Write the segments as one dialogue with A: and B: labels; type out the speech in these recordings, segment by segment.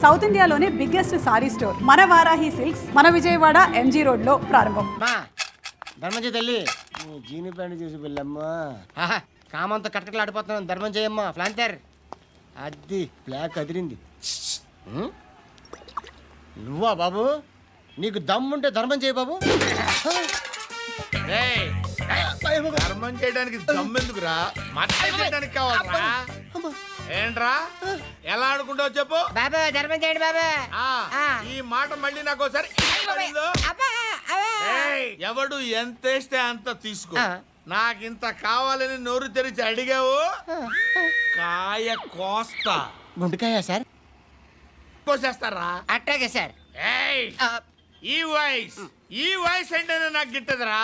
A: South ఇండియాలోనే biggest sorry store మన Varahi silks మన విజయవాడ ఎంజీ రోడ్ లో ప్రారంభం.
B: ధర్మం తల్లి జీని ప్యాంట్ చూసి వెళ్ళమ్మా కామంతో కట్టకలాడిపోతున్నాను. ధర్మం చేయమ్మా ఫ్లాంతర్ అది బ్లాక్ అదిరింది. నువ్వా బాబు? నీకు దమ్ముంటే ధర్మం చేయ బాబు.
C: ధర్మం చేయడానికి దమ్మెందుకురా? మాట్లాడడానికి కావాలరా? ఏంట్రా ఎలా ఆడుకుంటావు చెప్పు
B: బాబా. ధర్మం చేయండి బాబా.
C: ఈ మాట మళ్ళీ నాకు ఒకసారి ఎవడు ఎంత వేస్తే అంత తీసుకో. నాకింత కావాలని నోరు తెరిచి అడిగావు కాయ కోస్తా.
B: గుండెకాయ సార్?
C: కోసేస్తారా?
B: అట్టాగే సార్.
C: ఈ వాయిస్ అంటేనే నాకు గిట్టదురా.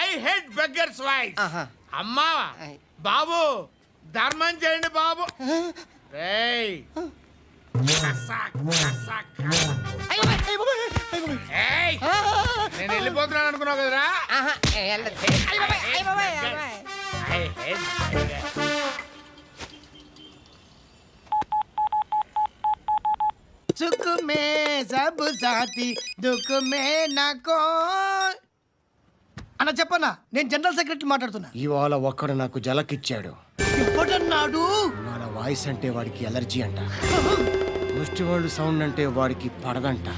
C: I hate beggars voice. అమ్మా బాబు ధర్మం చేయండి బాబు. నేను వెళ్ళిపోతున్నాను అనుకున్నావు కదరా?
B: సుఖ మే సబ్ సాథీ దుఃఖ మే నాకో.
D: అన్న చెప్పన్నా, నేను జనరల్ సెక్రటరీ మాట్లాడుతున్నా.
B: ఇవాళ ఒక్కడు నాకు జలకిచ్చాడు.
D: ఎవడన్నాడు?
B: మన వాయిస్ అంటే వాడికి ఎలర్జీ అంట. ముష్టి వాళ్ళు సౌండ్ అంటే వాడికి పడదంట.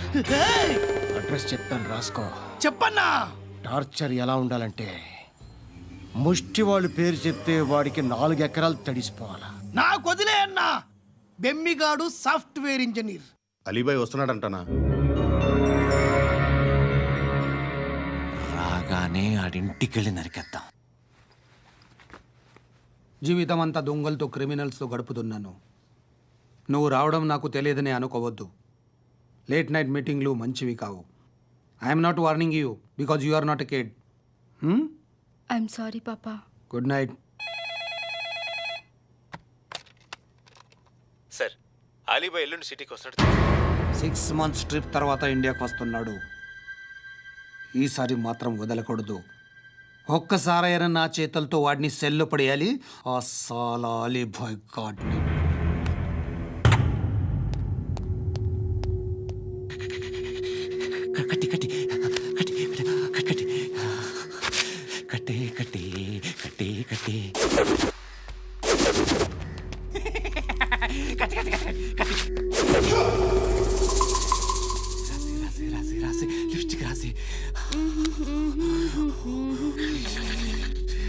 B: అడ్రస్ చెప్తాను రాసుకో.
D: చెప్పన్నా.
B: టార్చర్ ఎలా ఉండాలంటే ముష్టి వాళ్ళు పేరు చెప్తే వాడికి 4 ఎకరాలు తడిసిపోవాలా.
D: నాకు వదిలే అన్నా. బెమ్మిగాడు సాఫ్ట్వేర్ ఇంజనీర్.
C: అలీబాయ్ వస్తున్నాడంటనా?
E: రాగానే ఆడింటికెళ్ళి నరికేద్దాం.
F: జీవితం అంతా దొంగలతో క్రిమినల్స్తో గడుపుతున్నాను. నువ్వు రావడం నాకు తెలియదని అనుకోవద్దు. లేట్ నైట్ మీటింగ్లు మంచివి కావు. I'm not warning you because you are not a kid.
G: I'm sorry papa.
F: Good night.
E: Sir, Alibhai ఎల్లుండి సిటీకి వస్తాడు.
F: 6 months ట్రిప్ తర్వాత ఇండియాకి వస్తున్నాడు. ఈసారి మాత్రం వదలకూడదు. ఒక్కసారైనా నా చేతులతో వాడిని సెల్లు పడేయాలి. ఆ సాలా అలీబాయ్ గాడ్ని.
E: కట్టి కట్టి కట్టి కట్టి కట్టి కట్టి కట్టి కట్టి రాసి రాసి లిప్స్టిక్ రాసి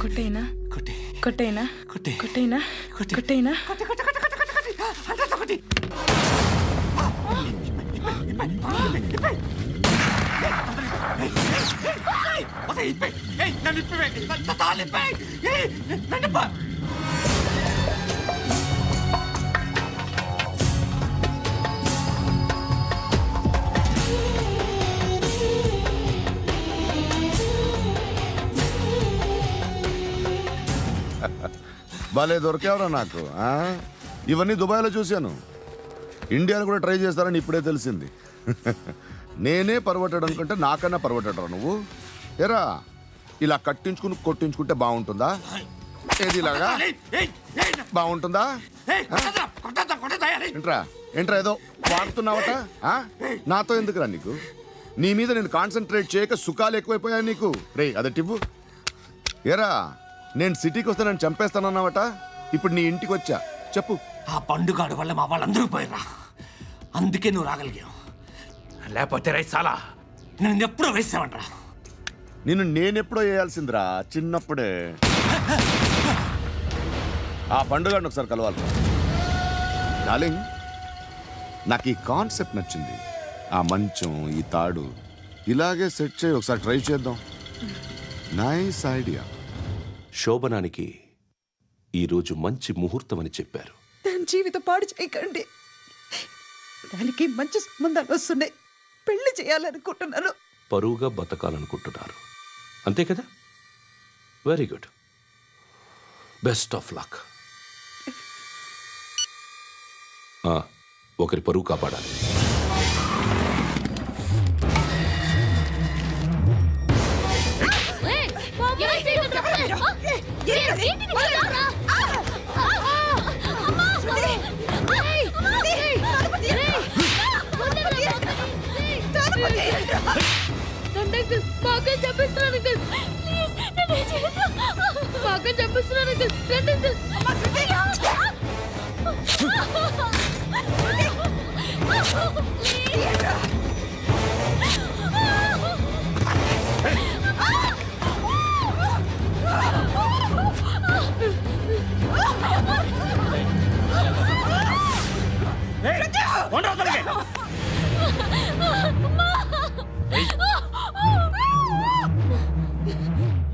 G: కొట్టేనా
E: కొట్టి
G: కొట్టేనా
E: కొట్టి
G: కొట్టేనా
E: కొట్టి
G: కొట్టేనా
H: భలే దొరికేవరా నాకు. ఇవన్నీ దుబాయ్లో చూశాను. ఇండియాలో కూడా ట్రై చేస్తారని ఇప్పుడే తెలిసింది. నేనే పర్వటాడు అనుకుంటే నాకన్నా పర్వటాడరా నువ్వు. ఎరా ఇలా కట్టించుకుని కొట్టించుకుంటే బాగుంటుందా? ఏది ఇలాగా బాగుంటుందా? ఏంట్రా ఏంట్రా ఏదో వాడుతున్నావట? నాతో ఎందుకురా నీకు? నీ మీద నేను కాన్సన్ట్రేట్ చేయక సుఖాలు ఎక్కువైపోయా నీకు. రే అదటివ్వు. ఎరా నేను సిటీకి వస్తే నన్ను చంపేస్తానన్నావట. ఇప్పుడు నీ ఇంటికి వచ్చా. చెప్పు.
E: ఆ పండుగాడు వల్ల మా వాళ్ళందరూ పోయిరా. అందుకే నువ్వు రాగలిగావు. లేకపోతే రైసాలా నేను ఎప్పుడో వేసావంటరా.
H: నిన్ను నేనెప్పుడో వేయాల్సిందిరా, చిన్నప్పుడే. ఆ పండుగను ఒకసారి కలవాలి. డార్లింగ్, నాకు ఈ కాన్సెప్ట్ నచ్చింది. ఆ మంచం, ఈ తాడు ఇలాగే సెట్ చేయి. ఒకసారి ట్రై చేద్దాం. Nice idea.
I: శోభనానికి ఈరోజు మంచి ముహూర్తం అని చెప్పారు.
J: దాని జీవితం పాడు చేయకండి. దానికి మంచి సంబంధాలు వస్తున్నాయి. పెళ్లి చేయాలనుకుంటున్నాను.
I: పరువుగా బతకాలనుకుంటున్నారు అంతే కదా? Very good. Best of luck. ఒకరి పరువు కాపాడాలి.
G: ఏంటి అంకుల్ మా అక్కని చంపిస్తున్నాను అంకుల్ ప్లీజ్ నన్ను చేయొద్దు మా అక్కని చంపిస్తున్నాను అంకుల్ రండి అంకుల్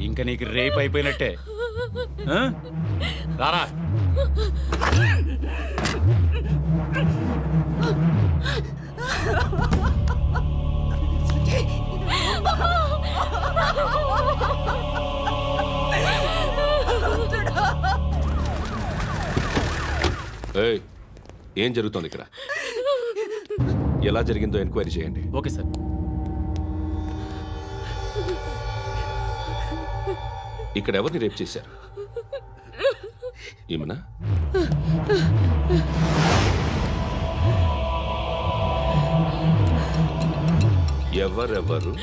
E: ఇంకా నీకు రేప్ అయిపోయినట్టే ఆ? రారా
I: ఏయ్, ఏం జరుగుతోంది ఇక్కడ? ఎలా జరిగిందో ఎంక్వైరీ చేయండి.
E: Okay sir.
I: ఇక్కడ ఎవరిని రేప్ చేశారు? ఈమెనా? ఎవరెవరు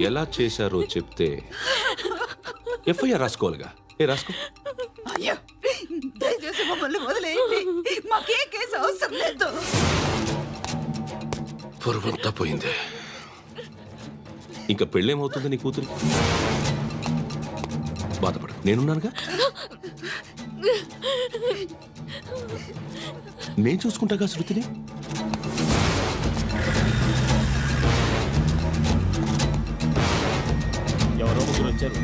I: ఎలా చేశారో చెప్తే ఎఫ్ఐఆర్ రాసుకోవాలిగా. రాసుకో.
J: అయ్యో దయచేసి మమ్మల్ని వదిలేయండి మాకే కేసు అవసరం లేదు
I: పొరువంతా పోయింది. ఇంకా పెళ్ళేమవుతుంది నీ కూతురికి? బాధపడు, నేనున్నానుగా. నేను చూసుకుంటాగా శృతిని.
E: ఎవరో ముగ్గురు వచ్చారు.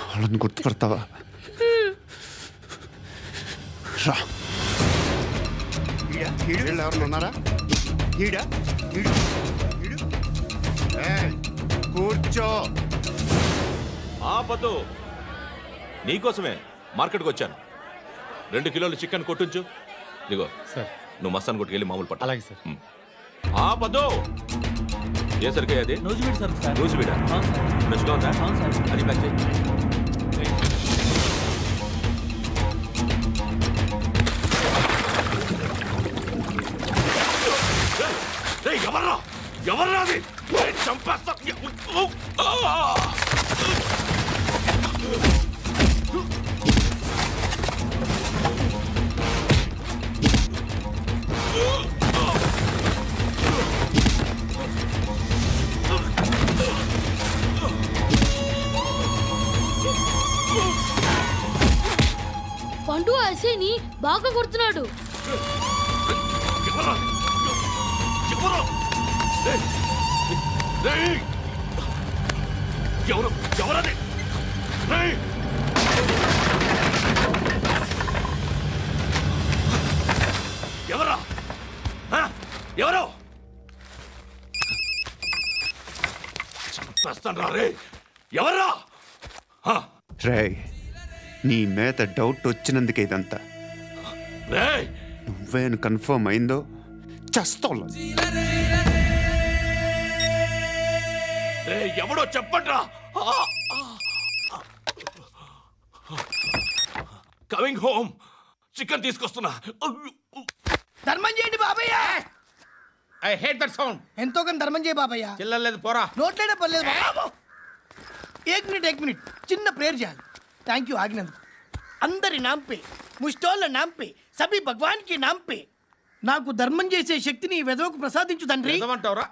H: వాళ్ళని గుర్తుపడతావా? రా. వీళ్ళు ఎవరు ఉన్నారా? కూర్చో.
I: ఆపదు. నీకోసమే మార్కెట్కి వచ్చాను. 2 కిలోలు చికెన్ కొట్టించు. ఇదిగో
E: సార్.
I: నువ్వు మస్తాన్ కొట్టుకెళ్ళి మామూలు పట్టు.
E: అలాగే సార్.
I: ఆపదు. ఏ సరికే అది?
E: నూజివీడు సార్.
I: నూజివీడా? ఫ్రెష్గా ఉందా? అది ప్యాక్ చేయి. ఎవర్రా ఎవర్రా అది? చంపేస్తా.
G: పండు ఐసేని బాగా కొడుతున్నాడు.
I: ఎవరది? ఎవరా? ఎవరు? చంపేస్తాను రా రే. ఎవర్రా?
K: రే, నీ మీద డౌట్ వచ్చినందుకే ఇదంతా. నువ్వేను కన్ఫర్మ్ అయిందో చేస్తావు.
I: ఎవడో చెప్పండ్రా. Coming home. చికెన్ తీసుకొస్తున్నా.
D: ధర్మం చేయండి బాబయ్య.
C: I hate that sound.
D: ఎంతో కానీ ధర్మం చేయ బాబయ్య.
C: చిల్లలేదు పోరా.
D: నోట్లేనే పర్లేదు బాబు. ఏక్ మినిట్ చిన్న ప్రేయర్ చేయాలి. థ్యాంక్ యూ ఆగినందుకు. అందరి నాంపే ముష్టోళ్ళ నాంపే సభి భగవాన్ కి నాంపే నాకు ధర్మం చేసే శక్తిని ఈ వెదవకు ప్రసాదించు తండ్రి.
C: ఏమంటావురా?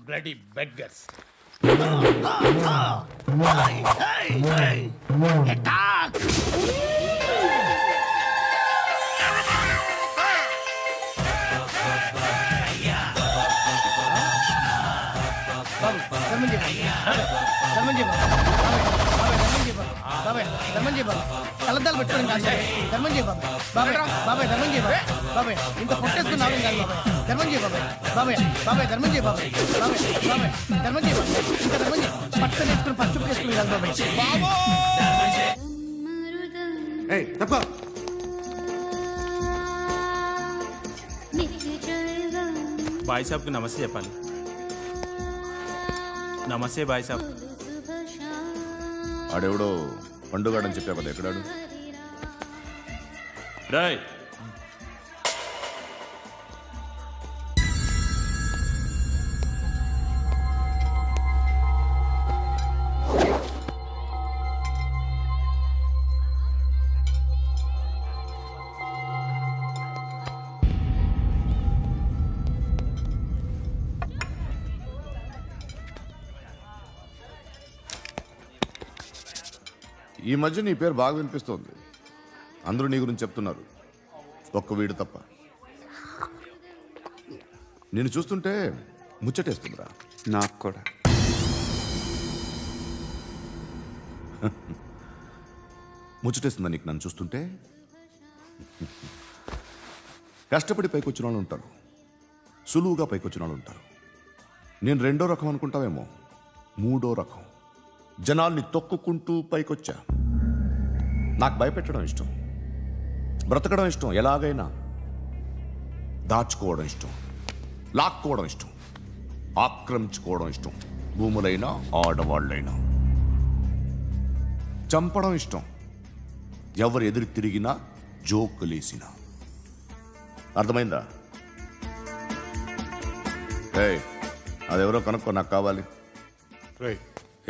C: Bloody beggars.
D: అటాక్. ధర్మం చేయ ధర్మం చేయ బాబాయ్. ధర్మం చేయ బాబాయ్. కళ్ళద్దాలు పెట్టుకోవడం కాదు ధర్మం చేయ బాబాయ్. బాబాయ్ ధర్మం చేయ బాబాయ్. ఇంత పొట్టేసుకున్నావు కాదు బాబాయ్. ధర్మం చేయ బాబాయ్. ధర్మం చేయ బాబాయ్. ధర్మం చేయ బాబాయ్. ఇంకా ధర్మం చేయ. పట్టు నేర్చుకుని పట్టు వేసుకుని కాదు బాబాయ్.
L: బాయ్ సాబ్కి నమస్తే చెప్పాలి. నమస్తే బాయ్ సాబ్.
H: ఆడెవడో పండుగాడని చెప్పావు కదా, ఎక్కడాడు?
I: రాయ్
H: ఈ మధ్య నీ పేరు బాగా వినిపిస్తోంది. అందరూ నీ గురించి చెప్తున్నారు, ఒక్క వీడు తప్ప. నేను చూస్తుంటే ముచ్చటేస్తుందిరా.
K: నాకు కూడా.
H: ముచ్చటేస్తుందా నీకు నన్ను చూస్తుంటే? కష్టపడి పైకొచ్చిన వాళ్ళు ఉంటారు, సులువుగా పైకొచ్చిన వాళ్ళు ఉంటారు. నేను రెండో రకం అనుకుంటావేమో, మూడో రకం. జనాల్ని తొక్కుకుంటూ పైకొచ్చా. నాకు భయపెట్టడం ఇష్టం, బ్రతకడం ఇష్టం, ఎలాగైనా దాచుకోవడం ఇష్టం, లాక్కోవడం ఇష్టం, ఆక్రమించుకోవడం ఇష్టం. భూములైనా ఆడవాళ్ళైనా చంపడం ఇష్టం, ఎవరు ఎదురు తిరిగినా జోకులేసినా. అర్థమైందా? ఏయ్, అదెవరో కనుక్కో, నాకు కావాలి.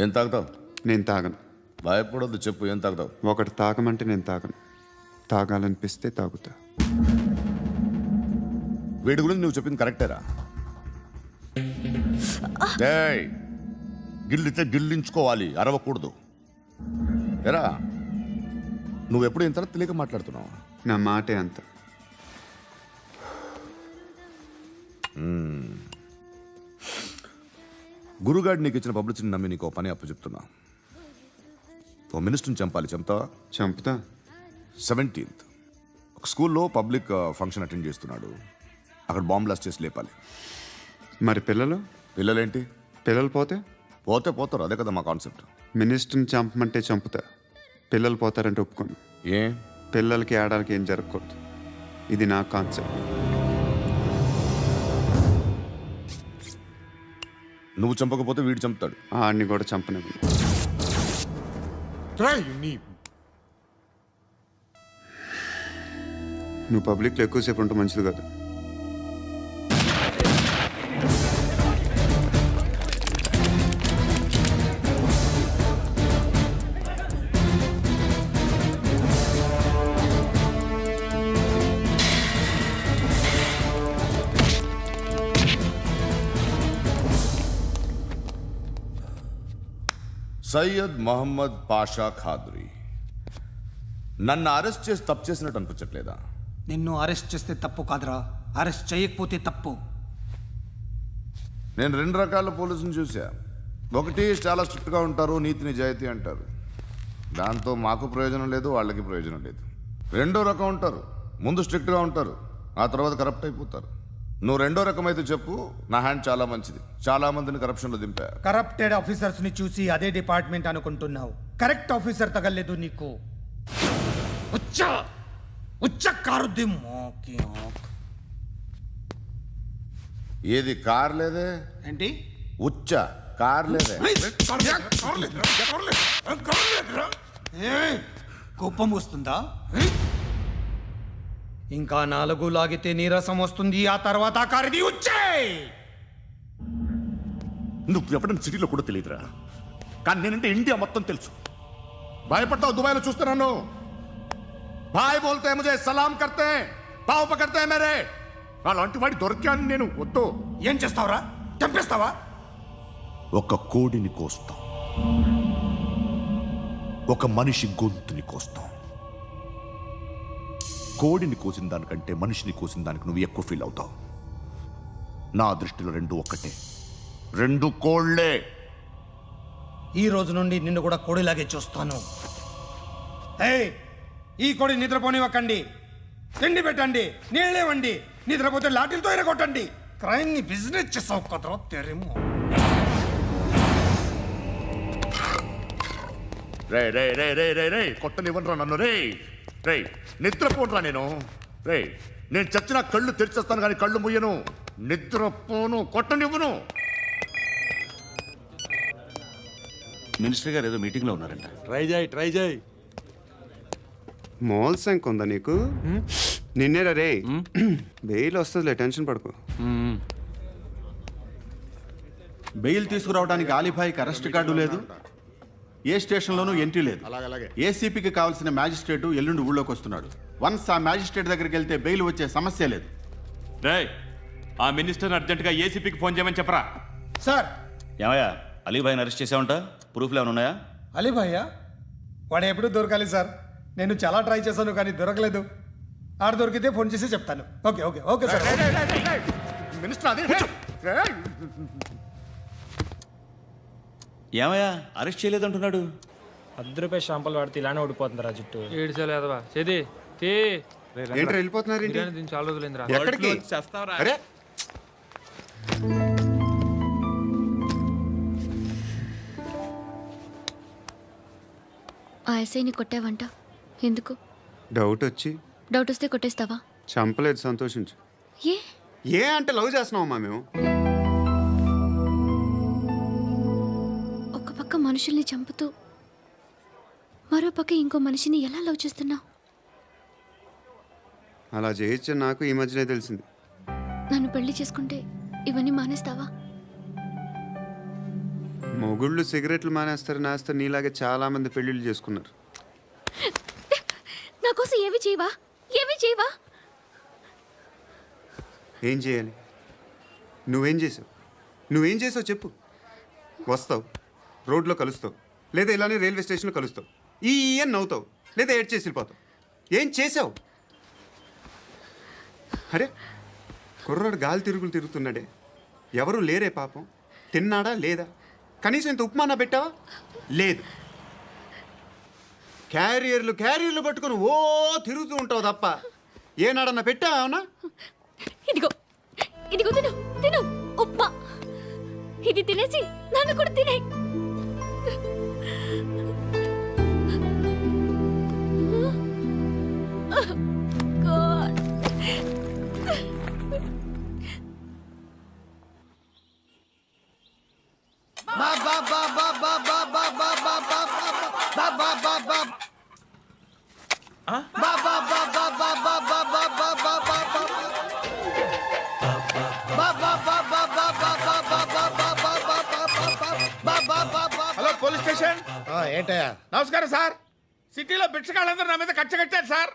H: ఏం తాగుతావు?
K: నేను తాగను.
H: భయపడొద్దు, చెప్పు ఏం తాగుతావు?
K: ఒకటి తాగమంటే నేను తాగను, తాగాలనిపిస్తే తాగుతా.
H: వీడి గురించి నువ్వు చెప్పింది కరెక్టేరా? ఏయ్, గిల్లితే గిల్లించుకోవాలి, అరవకూడదు. ఎరా, నువ్వెప్పుడు ఇంత తెలియక మాట్లాడుతున్నావు?
K: నా మాటే అంత.
H: గురుగాడు నీకు ఇచ్చిన పబ్లిసిటీని నమ్మి నీకు పని అప్పు చెప్తున్నా. ఓ మినిస్టర్ని చంపాలి, చంపుతావా?
K: చంపుతా.
H: 17th ఒక స్కూల్లో పబ్లిక్ ఫంక్షన్ అటెండ్ చేస్తున్నాడు, అక్కడ బాంబ్ బ్లాస్ట్ చేసి లేపాలి.
K: మరి పిల్లలు?
H: పిల్లలేంటి?
K: పిల్లలు పోతే
H: పోతే పోతారు, అదే కదా మా కాన్సెప్ట్.
K: మినిస్టర్ని చంపమంటే చంపుతా, పిల్లలు పోతారంటే ఒప్పుకోను.
H: ఏ?
K: పిల్లలకి ఆడాలకి ఏం జరగకూడదు, ఇది నా కాన్సెప్ట్.
H: నువ్వు చంపకపోతే వీడు చంపుతాడు.
K: ఆడిని కూడా చంపనివ్వను. నువ్వు పబ్లిక్లో ఎక్కువసేపు ఉంటే మంచిది కాదు.
H: సయ్యద్ మహమ్మద్ పాషా ఖాద్రీ నన్ను అరెస్ట్ చేసి తప్పు చేసినట్టు అనిపించట్లేదా?
F: నిన్ను అరెస్ట్ చేస్తే తప్పు కాదురా, అరెస్ట్ చేయకపోతే తప్పు.
H: నేను రెండు రకాల పోలీసుని చూసా. ఒకటి చాలా స్ట్రిక్ట్గా ఉంటారు, నీతి నిజాయితీ అంటారు, దాంతో మాకు ప్రయోజనం లేదు, వాళ్ళకి ప్రయోజనం లేదు. రెండో రకం ఉంటారు, ముందు స్ట్రిక్ట్గా ఉంటారు, ఆ తర్వాత కరప్ట్ అయిపోతారు. నువ్వు రెండో రకం అయితే చెప్పు, నా హ్యాండ్ చాలా మంచిది, చాలా మందిని కరప్షన్లో దింపా.
F: కరప్టెడ్ ఆఫీసర్స్ ని చూసి అదే డిపార్ట్మెంట్ అనుకుంటున్నావు, కరెక్ట్ ఆఫీసర్ తగలేదు నీకు.
H: ఏది కార్ లేదే?
F: ఏంటి?
H: ఉచ్చ కార్ లేదే?
F: కోపం వస్తుందా? ఇంకా 4 లాగితే నీరసం వస్తుంది, ఆ తర్వాత కారిది వచ్చే.
H: నువ్వు ఎప్పుడైనా సిటీలో కూడా తెలియదురా, కానీ నేనంటే ఇండియా మొత్తం తెలుసు. భయపడతావు, దుబాయ్లో చూస్తున్నాను. భాయ్ బోల్తే ముజే సలాం కర్తే, పావు పకర్తే మేరే. అలాంటి వాడి దొరికాను నేను. వద్దు.
F: ఏం చేస్తావురా? చంపేస్తావా?
H: ఒక కోడిని కోస్తాం, ఒక మనిషి గొంతుని కోస్తాం. కోడిని కోసిన దానికంటే మనిషిని కోసిన దానికి నువ్వు ఎక్కువ ఫీల్ అవుతావు. నా దృష్టిలో రెండు ఒక్కటే, రెండు కోళ్లే.
F: ఈ రోజు నుండి నిన్ను కూడా కోడిలాగే చూస్తాను. ఈ కోడి నిద్రపోనివ్వకండి, తిండి పెట్టండి, నీళ్ళేవండి, నిద్రపోతే లాఠీలతో ఎరగొట్టండి. క్రైమ్ ని బిజినెస్ చేసావు కదరా తెరేమో.
H: రే రే రే రే రే రే కొట్టనివ్వనరా నన్ను. రే రే నిద్రపోనరా నేను. రే నేను చచ్చిన కళ్ళు తెరిచేస్తాను కానీ కళ్ళు ముయ్యను. నిద్రపోను, కొట్టనివ్వను.
M: మినిస్టర్ గారు ఏదో మీటింగ్లో ఉన్నారంట.
L: ట్రై చేయి.
K: మోల్ సంక్ ఉందా నీకు? నిన్నేరా రే. బెయిల్ వస్తుందిలే, టెన్షన్ పడుకో.
M: బెయిల్ తీసుకురావడానికి ఆలిభాయికి అరెస్ట్ కార్డు లేదు, ఏ స్టేషన్లోనూ ఎంట్రీ లేదు. ఏసీపీకి కావాల్సిన మ్యాజిస్ట్రేటు ఎల్లుండి ఊళ్ళోకి వస్తున్నాడు. వన్స్ ఆ మ్యాజిస్ట్రేట్ దగ్గరికి వెళ్తే బెయిల్ వచ్చే సమస్య లేదు.
L: రేయ్, ఆ మినిస్టర్ అర్జెంటుగా ఏసీపీకి ఫోన్ చేయమని చెప్పరా.
D: సార్.
M: ఏమయ్యా, అలీభాయిని అరెస్ట్ చేసావంట? ప్రూఫ్లు ఏమైనా ఉన్నాయా?
D: అలీ భయ్యా వాడు ఎప్పుడు దొరకాలి సార్. నేను చాలా ట్రై చేశాను కానీ దొరకలేదు. ఆడ దొరికితే ఫోన్ చేసి చెప్తాను. Okay okay okay sir.
H: Minister అదే
M: ఏమయ్యా, అరెస్ట్ చేయలేదంటున్నాడు?
N: ₹10 షాంపులు వాడితే ఇలానే ఓడిపోతుందిరా జుట్టు. ఏడ్చలేదవా చేది
K: ఏంట్రా వెళ్ళిపోతున్నారు?
N: దీన్ని చాలా రోజులైందిరా.
K: ఎక్కడికి?
M: అరే
G: ఆ ఎస్ఐని కొట్టావంట, ఎందుకు?
K: డౌట్ వచ్చి.
G: డౌట్ వస్తే కొట్టేస్తావా?
K: చంపలేదు, సంతోషించు.
G: ఏ
K: ఏ అంటే లవ్ చేస్తున్నామమ్మా మేము.
G: ఒక పక్క మనుషుల్ని చంపుతూ మరో పక్క ఇంకో మనిషిని ఎలా లవ్ చేస్తున్నావు?
K: అలా చేయొచ్చని నాకు ఈ మధ్యనే తెలిసింది.
G: నన్ను పెళ్లి చేసుకుంటే ఇవన్నీ మానేస్తావా?
K: మొగుళ్ళు సిగరెట్లు మానేస్తారు, నేస్తారు. నీలాగే చాలా మంది పెళ్లిళ్ళు చేసుకున్నారు.
G: నా కోసం ఏమి చేయవా? ఏమి చేయవా?
K: ఏం చేయాలి? నువ్వేం చేసావు? నువ్వేం చేసావు చెప్పు. వస్తావు, రోడ్లో కలుస్తావు, లేదా ఇలానే రైల్వే స్టేషన్లో కలుస్తావు. ఈ అని నవ్వుతావు, లేదా ఏడ్ చేసి వెళ్ళిపోతావు. ఏం చేసావు? అరే కుర్రాడు గాలి తిరుగుతున్నాడే, ఎవరు లేరే పాపం. తిన్నాడా లేదా? కనీసం ఇంత ఉప్మానా పెట్టావా? లేదు. క్యారియర్లు పట్టుకుని ఓ తిరుగుతూ ఉంటావు తప్ప ఏనాడన్నా పెట్టావా? అవునా?
G: ఇదిగో ఇదిగో తిను తిను ఉప్మా. ఇది తినేసి నన్ను కూడా తినే.
C: Hello police station.
B: ఏంటయ్యా?
C: నమస్కారం సార్. సిటీలో భిక్షగాళ్ళందరూ నా మీద కచ్చ కట్టారు సార్.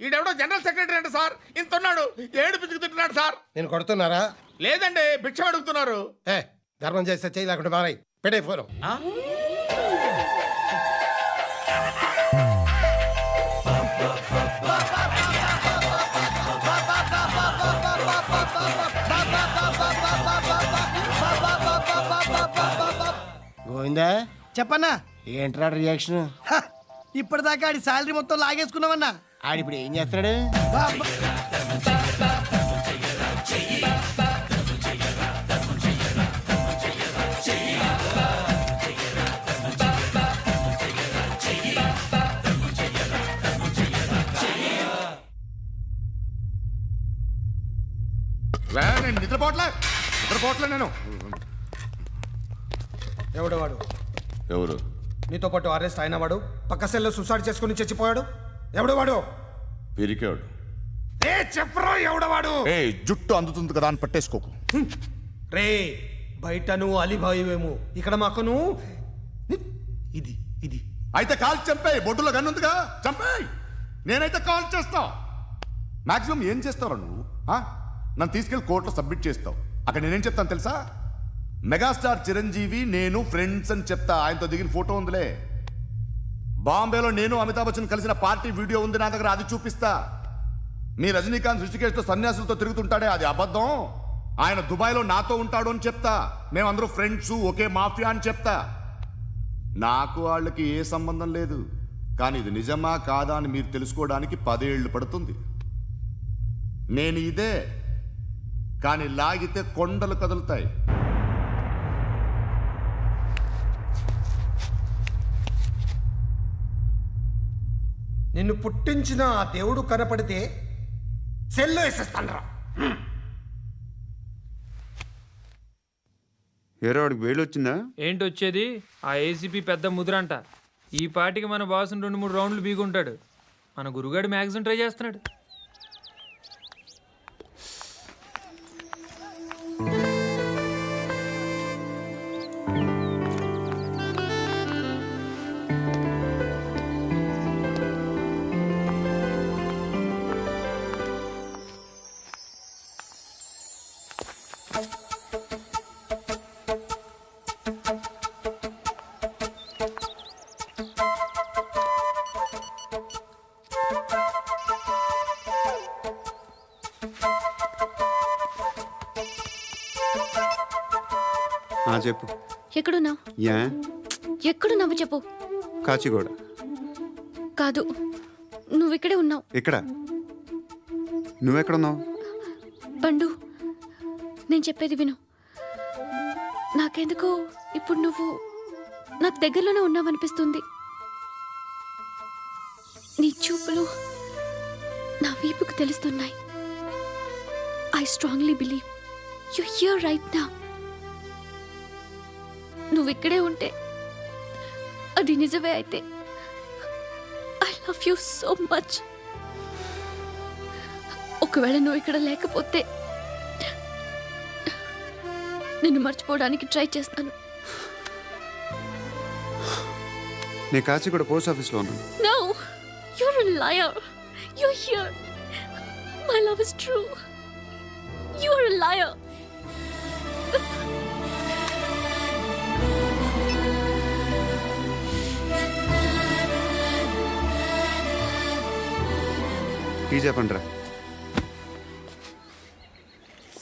C: ఈడెవడో జనరల్ సెక్రటరీ అంట సార్. ఇంత ఉన్నాడు, ఏడు పిచ్చుకు తింటున్నాడు సార్.
B: నేను కొడుతున్నారా?
C: లేదండి, భిక్ష అడుగుతున్నారు.
B: ధర్మం చేస్తే చేయి, లేకుండా మారాయి. పెట్టే ఫోను. గోవిందా,
D: చెప్పన్నా.
B: ఏంట్రా రియాక్షన్?
D: ఇప్పటిదాకా ఆడి శాలరీ మొత్తం లాగేసుకున్నావన్నా.
B: ఆడిప్పుడు ఏం చేస్తున్నాడు?
H: నేను నిద్రపోవట్లే నేను.
D: ఎవడవాడు?
H: ఎవరు?
D: నీతో పాటు అరెస్ట్ అయిన వాడు, పక్క సెల్లో సూసైడ్ చేసుకుని చచ్చిపోయాడు. ఎవడవాడు?
H: పిరికాడు.
D: చెప్పరా ఎవడవాడు?
H: జుట్టు అందుతుంది కదా అని పట్టేసుకోకు.
D: రే బయట నువ్వు అలీబాయివేమో, ఇక్కడ మాకు నువ్వు ఇది ఇది.
H: అయితే కాల్ చంపేయి. బొడ్డులో గన్నుందిగా, చంపేయి. నేనైతే కాల్ చేస్తా. మాక్సిమం ఏం చేస్తావు నువ్వు? నన్ను తీసుకెళ్లి కోర్టులో సబ్మిట్ చేస్తావు. అక్కడ నేనేం చెప్తాను తెలుసా? మెగాస్టార్ చిరంజీవి నేను ఫ్రెండ్స్ అని చెప్తా. ఆయనతో దిగిన ఫోటో ఉందిలే. బాంబేలో నేను అమితాబ్ బచ్చన్ కలిసిన పార్టీ వీడియో ఉంది నా దగ్గర, అది చూపిస్తా. మీ రజనీకాంత్ ఋషికేశ్తో సన్యాసులతో తిరుగుతుంటాడే, అది అబద్ధం. ఆయన దుబాయ్లో నాతో ఉంటాడు అని చెప్తా. మేమందరూ ఫ్రెండ్స్, ఒకే మాఫియా అని చెప్తా. నాకు వాళ్ళకి ఏ సంబంధం లేదు. కానీ ఇది నిజమా కాదా అని మీరు తెలుసుకోవడానికి 10 ఏళ్ళు పడుతుంది. నేను ఇదే, కానీ లాగితే కొండలు కదులుతాయి.
D: నిన్ను పుట్టించిన ఆ దేవుడు కనపడితే సెల్లో వేసేస్తానరా.
K: ఏరో వాడికి బెయిల్ వచ్చిందా?
N: ఏంటి వచ్చేది? ఆ ఏసీపీ పెద్ద ముద్రంట. ఈ పాటికి మన బాసుని 2-3 రౌండ్లు బీగుంటాడు. మన గురుగాడు మ్యాగజైన్ ట్రై చేస్తున్నాడు.
K: చెప్పు.
G: ఎక్కడున్నావు?
K: యా
G: ఎక్కడున్నావు చెప్పు.
K: కాచిగూడ.
G: కాదు, నువ్వు ఇక్కడే ఉన్నావు.
K: ఇక్కడ నువ్వెక్కడున్నావు?
G: పండు, నేను చెప్పేది విను. నాకెందుకో ఇప్పుడు నువ్వు నాకు దగ్గరలోనే ఉన్నావనిపిస్తుంది. నీ చూపులు నా వీపుకు తెలుస్తున్నాయి. I strongly believe you here right now. నువ్వు ఇక్కడే ఉంటే అది నిజమే అయితే I love you so much. ఒకవేళ నువ్వు ఇక్కడ లేకపోతే నిన్ను మర్చిపోవడానికి ట్రై చేస్తాను.
K: నేను కాచిగూడ పోస్ట్ ఆఫీస్లో ఉన్నాను.
G: No, you're a liar. You're here. My love is true. You're a liar.
K: Tea చెప్పండిరా.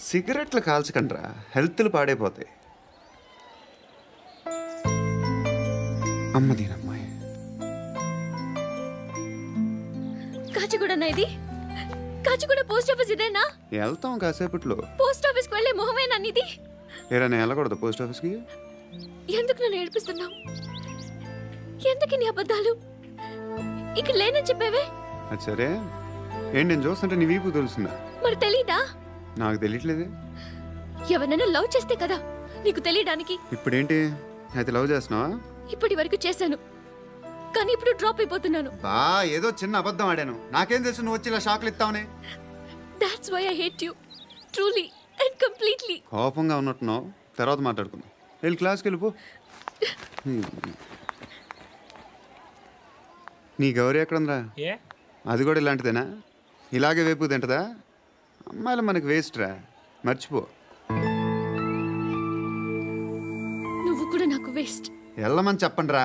K: సిగరెట్లు కాల్చకండ్రా, హెల్త్లు పాడైపోతాయి. అమ్మదీనమ్మాయి.
G: కాచిగూడనా ఇది? కాచిగూడ పోస్ట్ ఆఫీస్ ఇదేనా?
K: వెళ్తాం కాసేపట్లో.
G: పోస్ట్ ఆఫీస్కి వెళ్ళే మొహమేనా నీది?
K: ఏరా నేను వెళ్ళకూడదు పోస్ట్ ఆఫీస్కి?
G: ఎందుకు నన్ను ఏడిపిస్తున్నావు? ఎందుకు నీ అబద్ధాలు? ఇక్కడ లేనని చెప్పేవే.
K: అది సరే, ఏంటి నేను చూస్తుంటే నీ వీపు తెలుస్తుందా?
G: మరి తెలీదా?
K: నాకు తెలియట్లేదే.
G: ఎవరైనా లవ్ చేస్తే కదా నీకు తెలియడానికి.
K: ఇప్పుడేంటి అయితే లవ్ చేస్తున్నావా?
G: ఇప్పటి వరకు చేశాను, కానీ ఇప్పుడు డ్రాప్ అయిపోతున్నాను.
K: ఏదో చిన్న అబద్ధం ఆడాను. నాకేం తెలుసు నువ్వు వచ్చి ఇలా షాక్లు ఇస్తావని.
G: That's why I hate you. Truly and completely.
K: కోపంగా ఉన్నట్టున్నావు, తర్వాత మాట్లాడుకుందాం. వెళ్ళి క్లాస్కి వెళ్ళిపో. నీ గౌరీ ఎక్కడుందిరా? అది కూడా ఇలాంటిదేనా? ఇలాగే వేపు తింటదా? అమ్మాయిలు మనకి వేస్ట్ రా, మర్చిపో.
G: నువ్వు కూడా నాకు వేస్ట్.
K: వెళ్ళమని చెప్పండి రా.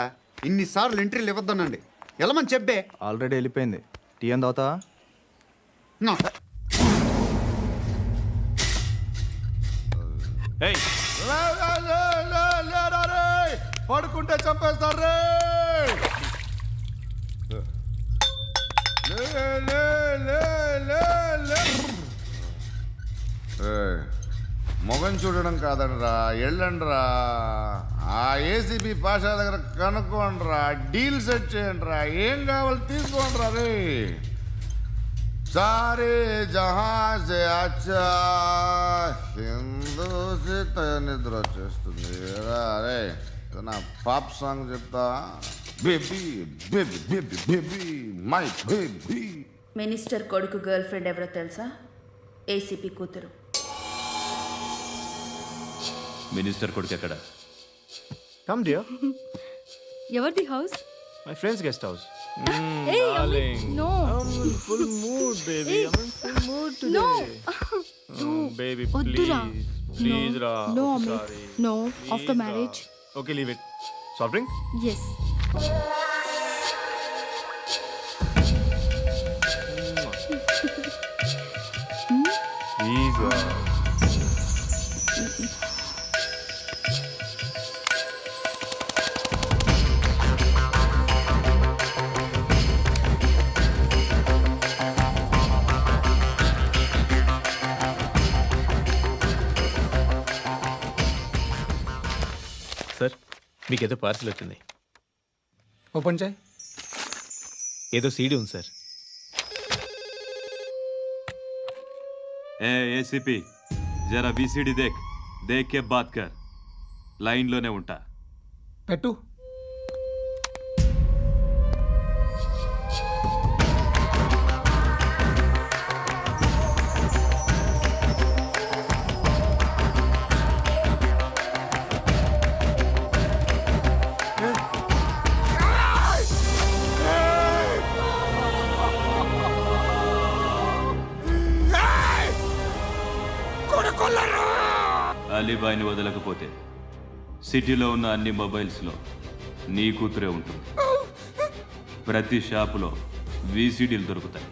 K: ఇన్నిసార్లు ఎంట్రీలు ఇవ్వద్దనండి. వెళ్ళమని చెప్పే.
O: ఆల్రెడీ వెళ్ళిపోయింది. టీ అని తాగుతావా?
H: పడుకుంటే చంపేస్తారు రే. మొగం చూడడం కాదండ్రా, వెళ్ళండ్రా. ఆ ఏసీబీ పాషా దగ్గర కనుక్కోండిరా, డీల్ సెట్ చేయండిరా, ఏం కావాలి తీసుకోండిరా రే. సారే జహాజే అచ్చా హిందూ నిద్ర వచ్చేస్తుంది రే. నా పాప్ సాంగ్ చెప్తా. Baby baby baby baby my baby.
P: Minister కొడుకు గర్ల్ ఫ్రెండ్ ఎవరో తెలుసా? ఏసీపీ కూతురు.
L: మినిస్టర్ కొడుకు ఎక్కడ?
O: Come dear.
G: ఎవరిది house?
O: My friends guest house.
G: Hey, no.
O: I'm in full mood, baby. I'm in full mood today.
G: No.
O: Baby,
G: Oddura.
O: please. Please, Ra.
G: No,
O: Sorry.
G: No, after
O: Please,
G: marriage.
O: Ra. Okay, leave it. Soft drink?
G: Yes.
O: Please, Ra.
Q: Sir, మీకేదో parcel వచ్చింది.
F: Open చేయి.
Q: ఏదో CD ఉంది sir.
L: ए ACP जरा बीसीडी देख, देख के बात कर. లైన్లోనే ఉంటా.
F: పెట్టు.
L: అలీబాయిని వదలకపోతే సిటీలో ఉన్న అన్ని మొబైల్స్లో నీ కూతురే ఉంటుంది. ప్రతి షాపులో వీసీడీలు దొరుకుతాయి.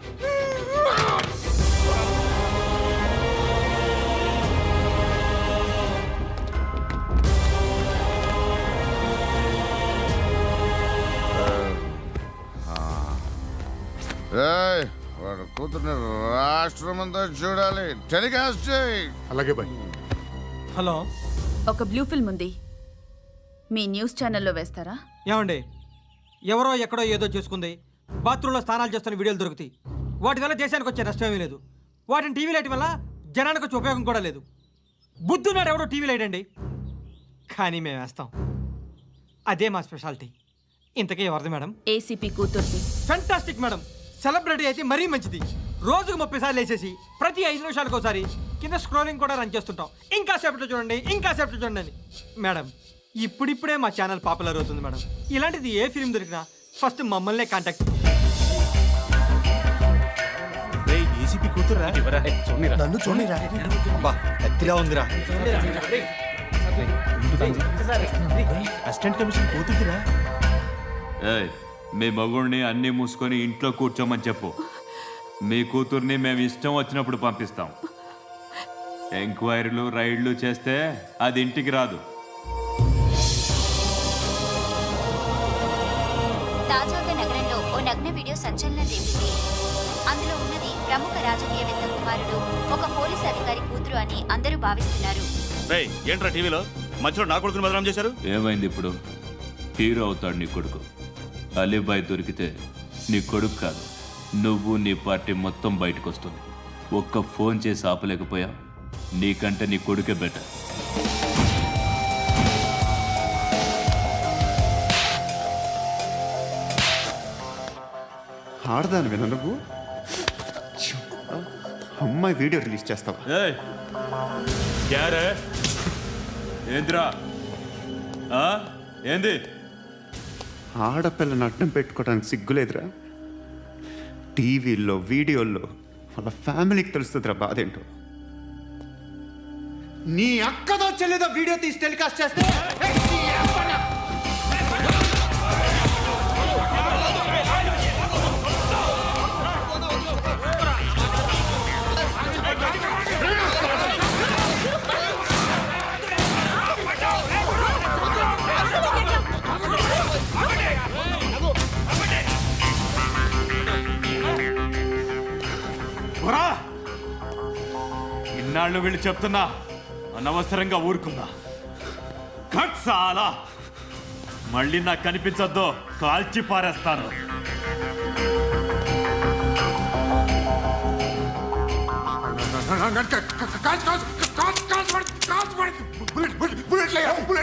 H: వాడు కూతుర్ని రాష్ట్రమంతా చూడాలి. టెలికాస్ట్ చేయి.
C: అలాగే బాయ్.
F: హలో,
P: ఒక బ్లూ ఫిల్మ్ ఉంది, మీ న్యూస్ ఛానల్లో వేస్తారా?
F: ఏమండి, ఎవరో ఎక్కడో ఏదో చేసుకుంది, బాత్రూంలో స్నానాలు చేస్తున్న వీడియోలు దొరుకుతాయి. వాటి వల్ల దేశానికి వచ్చే నష్టమేమీ లేదు. వాటిని టీవీ లైట్ వల్ల జనానికి వచ్చే ఉపయోగం కూడా లేదు. బుద్ధున్నాడు ఎవడో టీవీ లైట్ అండి, కానీ మేము వేస్తాం. అదే మా స్పెషాలిటీ. ఇంతకీ ఎవరిది మేడం?
P: ఏసీపీ కూతుర్ది.
F: Fantastic madam. సెలబ్రిటీ అయితే మరీ మంచిది. రోజుకు 30 సార్లు వేసేసి ప్రతి 5 నిమిషాలకు ఒకసారి కింద స్క్రోలింగ్ కూడా రన్ చేస్తుంటాం. ఇంకా సేపట్లో చూడండి, ఇంకా సేపట్లో చూడండి అని. మేడం, ఇప్పుడిప్పుడే మా ఛానల్ పాపులర్ అవుతుంది మేడం. ఇలాంటిది ఏ ఫిల్మ్ దొరికినా ఫస్ట్ మమ్మల్నే కాంటాక్ట్.
Q: ఏసీపీ కూతురా?
D: నన్ను చూడరా
Q: ఎత్తిలా ఉందిరా. అసిస్టెంట్ కమిషన్ కూతురురా?
L: ఏయ్, మీ మగుడిని అన్నీ మూసుకొని ఇంట్లో కూర్చోమని చెప్పు. మీ కూతుర్ని మేము ఇష్టం వచ్చినప్పుడు పంపిస్తాం. ఎంక్వైరీలు రైడ్లు చేస్తే అది ఇంటికి రాదు.
G: తాజాగా నగరంలో ఓ నగ్న వీడియో సంచలనం రేపింది. అందులో ఉన్నది ప్రముఖ రాజకీయవేత్త కుమారుడు, ఒక పోలీస్ అధికారి కూతురు అని అందరూ భావిస్తున్నారు.
L: ఏంట్రా టీవీలో మధ్యలో నా కొడుకుని బదనాం చేశారు? ఏమైంది ఇప్పుడు? హీరో అవుతాడు నీ కొడుకు. అలీబాయ్ దొరికితే నీ కొడుకు కాదు, నువ్వు నీ పార్టీ మొత్తం బయటకు వస్తుంది. ఒక్క ఫోన్ చేసి ఆపలేకపోయా, నీకంటే నీ కొడుకే బెటర్.
K: ఆడదాను విన నువ్వు అమ్మాయి వీడియో రిలీజ్ చేస్తావా?
L: ఏంద్రా ఏంది?
K: ఆడపిల్లని అడ్డం పెట్టుకోవడానికి సిగ్గులేదురా? టీవీల్లో వీడియోల్లో వాళ్ళ ఫ్యామిలీకి తెలుస్తుందిరా బాధ ఏంటో. నీ అక్కదో చెల్లిదో వీడియో తీసి టెలికాస్ట్ చేస్తే
L: ఇన్నాళ్ళు వీళ్ళు చెప్తున్నా అనవసరంగా ఊరుకుందా. చాలా మళ్ళీ నాకు కనిపించొద్దు, కాల్చి పారేస్తాను.
C: బుల్లెట్